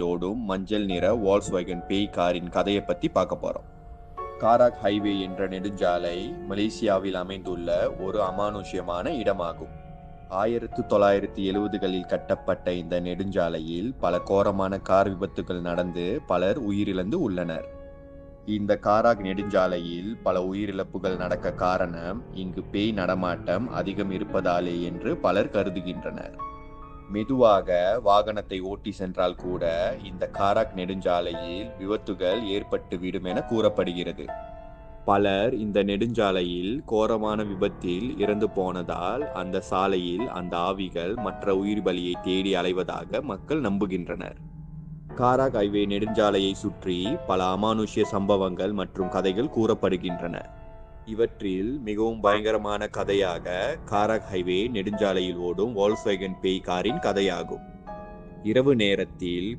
நெடுஞ்சாலையில் ஓடும் மஞ்சள் நிற வால்ஸ்வேகன் பேய் காரின் கதையை பற்றி பார்க்க போகிறோம். காராக் ஹைவே என்ற நெடுஞ்சாலை மலேசியாவில் அமைந்துள்ள ஒரு அமானுஷ்யமான இடமாகும். 1970களில் கட்டப்பட்ட இந்த நெடுஞ்சாலையில் பல கோரமான கார் விபத்துகள் நடந்து பலர் உயிரிழந்து உள்ளனர். இந்த காராக் நெடுஞ்சாலையில் பல உயிரிழப்புகள் நடக்க காரணம் இங்கு பேய் நடமாட்டம் அதிகம் இருப்பதாலே என்று பலர் கருதுகின்றனர். மெதுவாக வாகனத்தை ஓட்டி சென்றால் கூட இந்த காராக் நெடுஞ்சாலையில் விபத்துகள் ஏற்பட்டு விடும் என கூறப்படுகிறது. பலர் இந்த நெடுஞ்சாலையில் கோரமான விபத்தில் இறந்து போனதால் அந்த சாலையில் அந்த ஆவிகள் மற்ற உயிர் பலியை தேடி அலைவதாக மக்கள் நம்புகின்றனர். காராக் ஹைவே நெடுஞ்சாலையை சுற்றி பல அமானுஷ்ய சம்பவங்கள் மற்றும் கதைகள் கூறப்படுகின்றன. இவற்றில் மிகவும் பயங்கரமான கதையாக காராக் ஹைவே நெடுஞ்சாலையில் ஓடும் வால்ஸ்வேகன் பேய் காரின் கதையாகும். இரவு நேரத்தில்